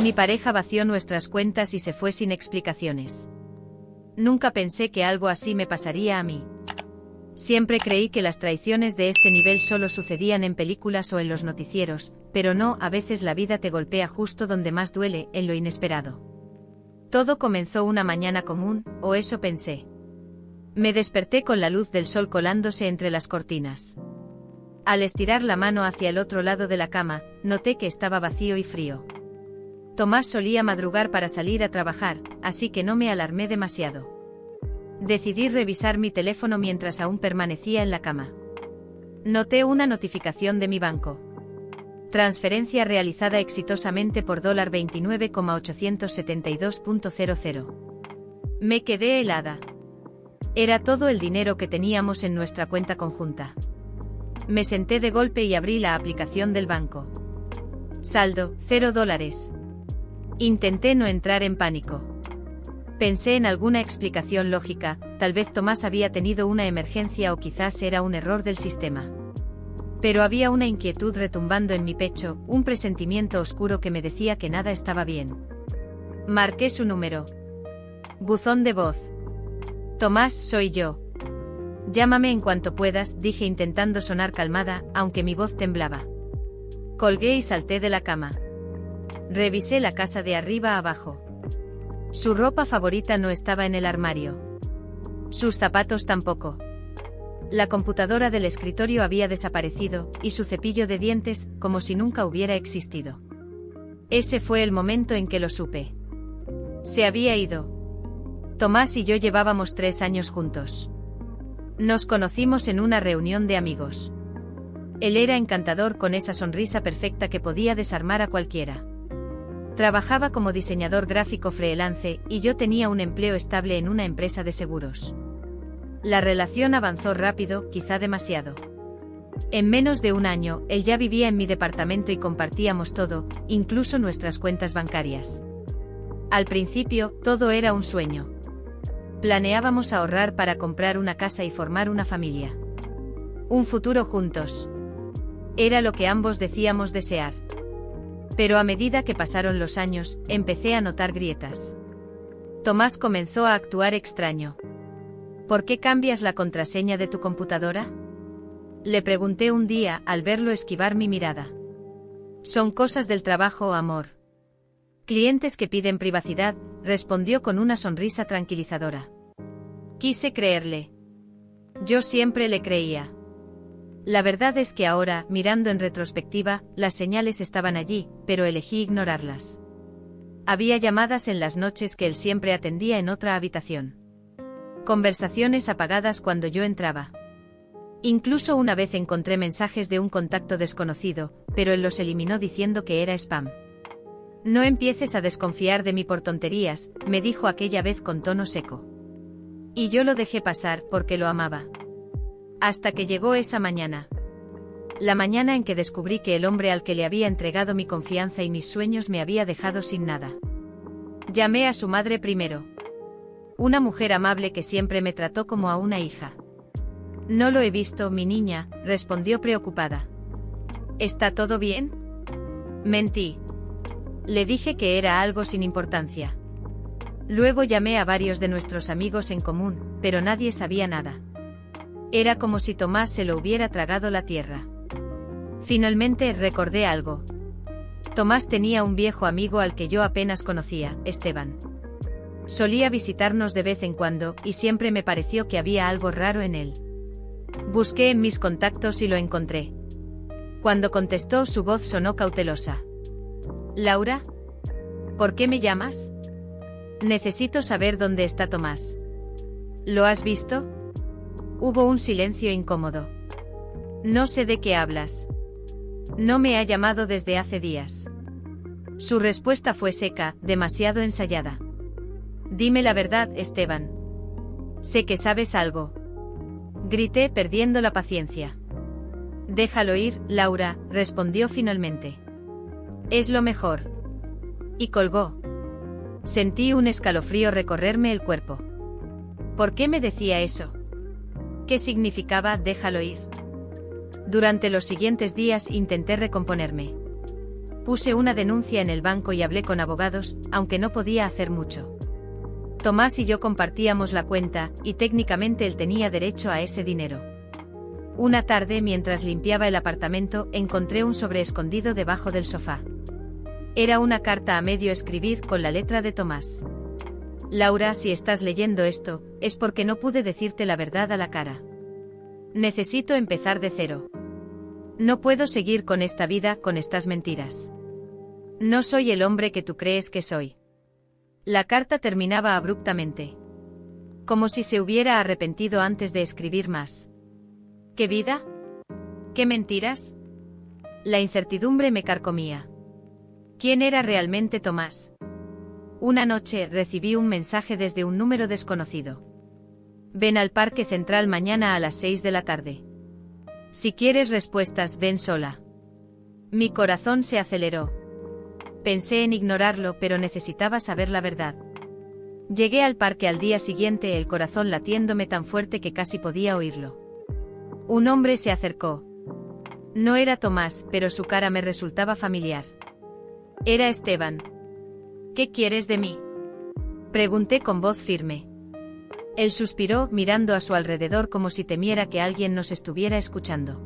Mi pareja vació nuestras cuentas y se fue sin explicaciones. Nunca pensé que algo así me pasaría a mí. Siempre creí que las traiciones de este nivel solo sucedían en películas o en los noticieros, pero no, a veces la vida te golpea justo donde más duele, en lo inesperado. Todo comenzó una mañana común, o eso pensé. Me desperté con la luz del sol colándose entre las cortinas. Al estirar la mano hacia el otro lado de la cama, noté que estaba vacío y frío. Tomás solía madrugar para salir a trabajar, así que no me alarmé demasiado. Decidí revisar mi teléfono mientras aún permanecía en la cama. Noté una notificación de mi banco. Transferencia realizada exitosamente por $29,872.00. Me quedé helada. Era todo el dinero que teníamos en nuestra cuenta conjunta. Me senté de golpe y abrí la aplicación del banco. Saldo, $0. Intenté no entrar en pánico. Pensé en alguna explicación lógica, tal vez Tomás había tenido una emergencia o quizás era un error del sistema. Pero había una inquietud retumbando en mi pecho, un presentimiento oscuro que me decía que nada estaba bien. Marqué su número. Buzón de voz. Tomás, soy yo. Llámame en cuanto puedas, dije intentando sonar calmada, aunque mi voz temblaba. Colgué y salté de la cama. Revisé la casa de arriba a abajo. Su ropa favorita no estaba en el armario. Sus zapatos tampoco. La computadora del escritorio había desaparecido, y su cepillo de dientes, como si nunca hubiera existido. Ese fue el momento en que lo supe. Se había ido. Tomás y yo llevábamos 3 años juntos. Nos conocimos en una reunión de amigos. Él era encantador con esa sonrisa perfecta que podía desarmar a cualquiera. Trabajaba como diseñador gráfico freelance y yo tenía un empleo estable en una empresa de seguros. La relación avanzó rápido, quizá demasiado. En menos de un año, él ya vivía en mi departamento y compartíamos todo, incluso nuestras cuentas bancarias. Al principio, todo era un sueño. Planeábamos ahorrar para comprar una casa y formar una familia. Un futuro juntos. Era lo que ambos decíamos desear. Pero a medida que pasaron los años, empecé a notar grietas. Tomás comenzó a actuar extraño. ¿Por qué cambias la contraseña de tu computadora? Le pregunté un día, al verlo esquivar mi mirada. Son cosas del trabajo, amor. Clientes que piden privacidad, respondió con una sonrisa tranquilizadora. Quise creerle. Yo siempre le creía. La verdad es que ahora, mirando en retrospectiva, las señales estaban allí, pero elegí ignorarlas. Había llamadas en las noches que él siempre atendía en otra habitación. Conversaciones apagadas cuando yo entraba. Incluso una vez encontré mensajes de un contacto desconocido, pero él los eliminó diciendo que era spam. No empieces a desconfiar de mí por tonterías, me dijo aquella vez con tono seco. Y yo lo dejé pasar porque lo amaba. Hasta que llegó esa mañana. La mañana en que descubrí que el hombre al que le había entregado mi confianza y mis sueños me había dejado sin nada. Llamé a su madre primero. Una mujer amable que siempre me trató como a una hija. No lo he visto, mi niña, respondió preocupada. ¿Está todo bien? Mentí. Le dije que era algo sin importancia. Luego llamé a varios de nuestros amigos en común, pero nadie sabía nada. Era como si Tomás se lo hubiera tragado la tierra. Finalmente recordé algo. Tomás tenía un viejo amigo al que yo apenas conocía, Esteban. Solía visitarnos de vez en cuando, y siempre me pareció que había algo raro en él. Busqué en mis contactos y lo encontré. Cuando contestó, su voz sonó cautelosa. ¿Laura? ¿Por qué me llamas? Necesito saber dónde está Tomás. ¿Lo has visto? Hubo un silencio incómodo. No sé de qué hablas. No me ha llamado desde hace días. Su respuesta fue seca, demasiado ensayada. Dime la verdad, Esteban. Sé que sabes algo. Grité, perdiendo la paciencia. Déjalo ir, Laura, respondió finalmente. Es lo mejor. Y colgó. Sentí un escalofrío recorrerme el cuerpo. ¿Por qué me decía eso? ¿Qué significaba déjalo ir? Durante los siguientes días intenté recomponerme. Puse una denuncia en el banco y hablé con abogados, aunque no podía hacer mucho. Tomás y yo compartíamos la cuenta, y técnicamente él tenía derecho a ese dinero. Una tarde, mientras limpiaba el apartamento, encontré un sobre escondido debajo del sofá. Era una carta a medio escribir con la letra de Tomás. Laura, si estás leyendo esto, es porque no pude decirte la verdad a la cara. Necesito empezar de cero. No puedo seguir con esta vida, con estas mentiras. No soy el hombre que tú crees que soy. La carta terminaba abruptamente. Como si se hubiera arrepentido antes de escribir más. ¿Qué vida? ¿Qué mentiras? La incertidumbre me carcomía. ¿Quién era realmente Tomás? Una noche recibí un mensaje desde un número desconocido. Ven al Parque Central mañana a las 6 de la tarde. Si quieres respuestas, ven sola. Mi corazón se aceleró. Pensé en ignorarlo, pero necesitaba saber la verdad. Llegué al parque al día siguiente, el corazón latiéndome tan fuerte que casi podía oírlo. Un hombre se acercó. No era Tomás, pero su cara me resultaba familiar. Era Esteban. ¿Qué quieres de mí? Pregunté con voz firme. Él suspiró, mirando a su alrededor como si temiera que alguien nos estuviera escuchando.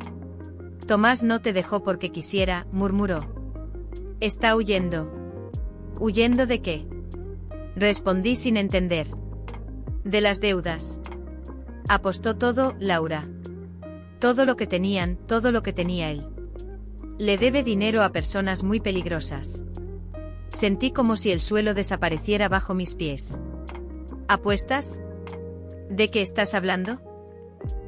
Tomás no te dejó porque quisiera, murmuró. Está huyendo. ¿Huyendo de qué? Respondí sin entender. De las deudas. Apostó todo, Laura. Todo lo que tenían, todo lo que tenía él. Le debe dinero a personas muy peligrosas. Sentí como si el suelo desapareciera bajo mis pies. ¿Apuestas? ¿De qué estás hablando?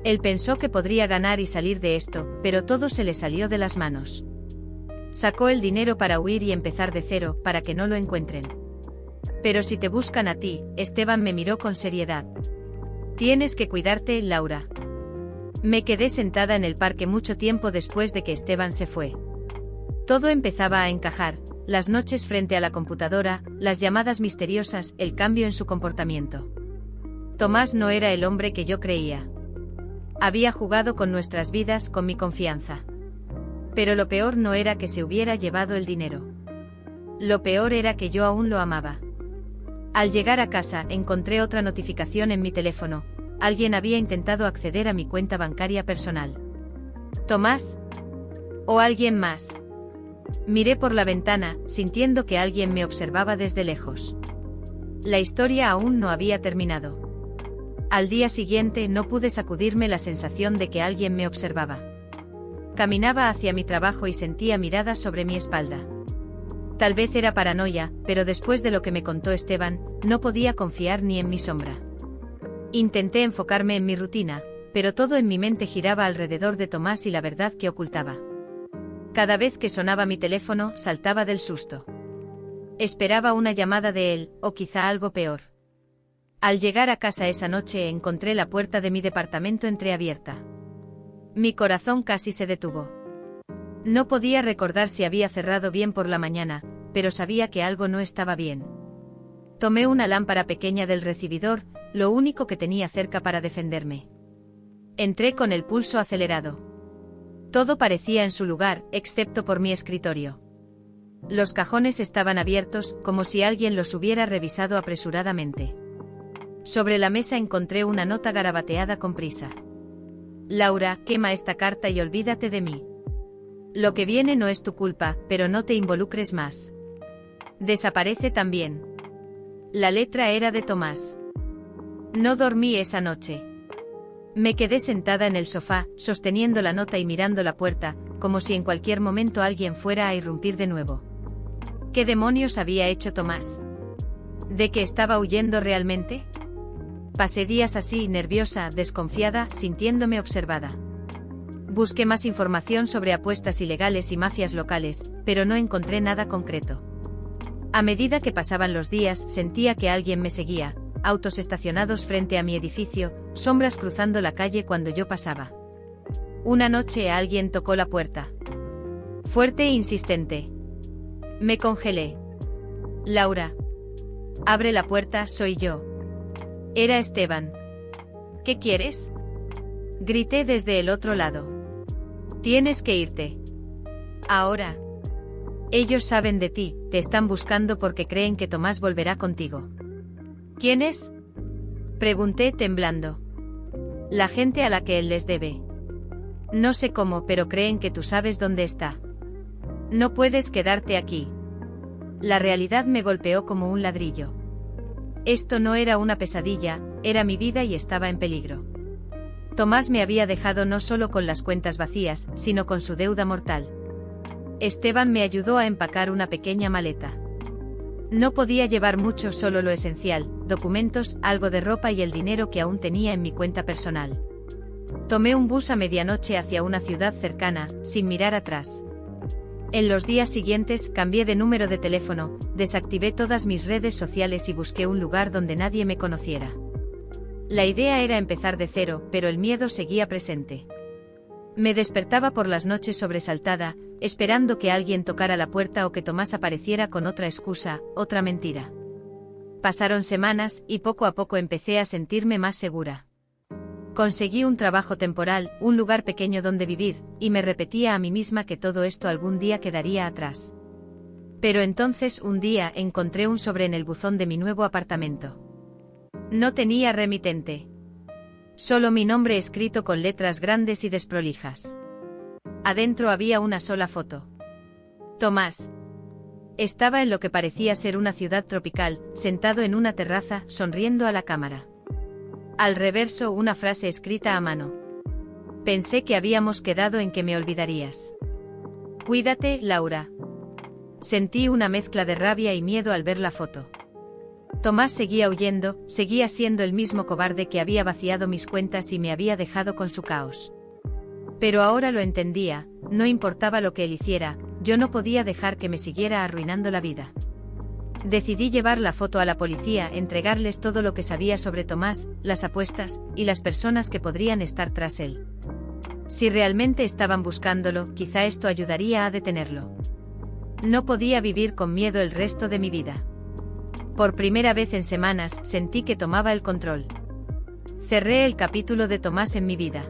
Él pensó que podría ganar y salir de esto, pero todo se le salió de las manos. Sacó el dinero para huir y empezar de cero, para que no lo encuentren. Pero si te buscan a ti, Esteban me miró con seriedad. Tienes que cuidarte, Laura. Me quedé sentada en el parque mucho tiempo después de que Esteban se fue. Todo empezaba a encajar, las noches frente a la computadora, las llamadas misteriosas, el cambio en su comportamiento. Tomás no era el hombre que yo creía. Había jugado con nuestras vidas, con mi confianza. Pero lo peor no era que se hubiera llevado el dinero. Lo peor era que yo aún lo amaba. Al llegar a casa, encontré otra notificación en mi teléfono. Alguien había intentado acceder a mi cuenta bancaria personal. ¿Tomás? ¿O alguien más? Miré por la ventana, sintiendo que alguien me observaba desde lejos. La historia aún no había terminado. Al día siguiente no pude sacudirme la sensación de que alguien me observaba. Caminaba hacia mi trabajo y sentía miradas sobre mi espalda. Tal vez era paranoia, pero después de lo que me contó Esteban, no podía confiar ni en mi sombra. Intenté enfocarme en mi rutina, pero todo en mi mente giraba alrededor de Tomás y la verdad que ocultaba. Cada vez que sonaba mi teléfono, saltaba del susto. Esperaba una llamada de él, o quizá algo peor. Al llegar a casa esa noche encontré la puerta de mi departamento entreabierta. Mi corazón casi se detuvo. No podía recordar si había cerrado bien por la mañana, pero sabía que algo no estaba bien. Tomé una lámpara pequeña del recibidor, lo único que tenía cerca para defenderme. Entré con el pulso acelerado. Todo parecía en su lugar, excepto por mi escritorio. Los cajones estaban abiertos, como si alguien los hubiera revisado apresuradamente. Sobre la mesa encontré una nota garabateada con prisa. Laura, quema esta carta y olvídate de mí. Lo que viene no es tu culpa, pero no te involucres más. Desaparece también. La letra era de Tomás. No dormí esa noche. Me quedé sentada en el sofá, sosteniendo la nota y mirando la puerta, como si en cualquier momento alguien fuera a irrumpir de nuevo. ¿Qué demonios había hecho Tomás? ¿De qué estaba huyendo realmente? Pasé días así, nerviosa, desconfiada, sintiéndome observada. Busqué más información sobre apuestas ilegales y mafias locales, pero no encontré nada concreto. A medida que pasaban los días, sentía que alguien me seguía, autos estacionados frente a mi edificio, sombras cruzando la calle cuando yo pasaba. Una noche alguien tocó la puerta. Fuerte e insistente. Me congelé. Laura. Abre la puerta, soy yo. Era Esteban. ¿Qué quieres? Grité desde el otro lado. Tienes que irte. Ahora. Ellos saben de ti, te están buscando porque creen que Tomás volverá contigo. ¿Quién es? Pregunté temblando. La gente a la que él les debe. No sé cómo, pero creen que tú sabes dónde está. No puedes quedarte aquí. La realidad me golpeó como un ladrillo. Esto no era una pesadilla, era mi vida y estaba en peligro. Tomás me había dejado no solo con las cuentas vacías, sino con su deuda mortal. Esteban me ayudó a empacar una pequeña maleta. No podía llevar mucho, solo lo esencial, documentos, algo de ropa y el dinero que aún tenía en mi cuenta personal. Tomé un bus a medianoche hacia una ciudad cercana, sin mirar atrás. En los días siguientes cambié de número de teléfono, desactivé todas mis redes sociales y busqué un lugar donde nadie me conociera. La idea era empezar de cero, pero el miedo seguía presente. Me despertaba por las noches sobresaltada, esperando que alguien tocara la puerta o que Tomás apareciera con otra excusa, otra mentira. Pasaron semanas y poco a poco empecé a sentirme más segura. Conseguí un trabajo temporal, un lugar pequeño donde vivir, y me repetía a mí misma que todo esto algún día quedaría atrás. Pero entonces un día encontré un sobre en el buzón de mi nuevo apartamento. No tenía remitente. Solo mi nombre escrito con letras grandes y desprolijas. Adentro había una sola foto. Tomás. Estaba en lo que parecía ser una ciudad tropical, sentado en una terraza, sonriendo a la cámara. Al reverso una frase escrita a mano. Pensé que habíamos quedado en que me olvidarías. Cuídate, Laura. Sentí una mezcla de rabia y miedo al ver la foto. Tomás seguía huyendo, seguía siendo el mismo cobarde que había vaciado mis cuentas y me había dejado con su caos. Pero ahora lo entendía, no importaba lo que él hiciera, yo no podía dejar que me siguiera arruinando la vida. Decidí llevar la foto a la policía, entregarles todo lo que sabía sobre Tomás, las apuestas, y las personas que podrían estar tras él. Si realmente estaban buscándolo, quizá esto ayudaría a detenerlo. No podía vivir con miedo el resto de mi vida. Por primera vez en semanas, sentí que tomaba el control. Cerré el capítulo de Tomás en mi vida.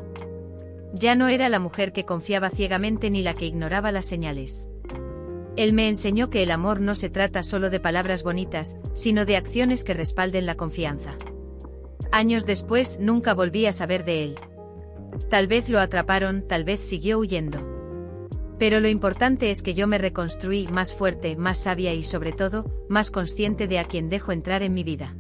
Ya no era la mujer que confiaba ciegamente ni la que ignoraba las señales. Él me enseñó que el amor no se trata solo de palabras bonitas, sino de acciones que respalden la confianza. Años después, nunca volví a saber de él. Tal vez lo atraparon, tal vez siguió huyendo. Pero lo importante es que yo me reconstruí más fuerte, más sabia y sobre todo, más consciente de a quién dejo entrar en mi vida.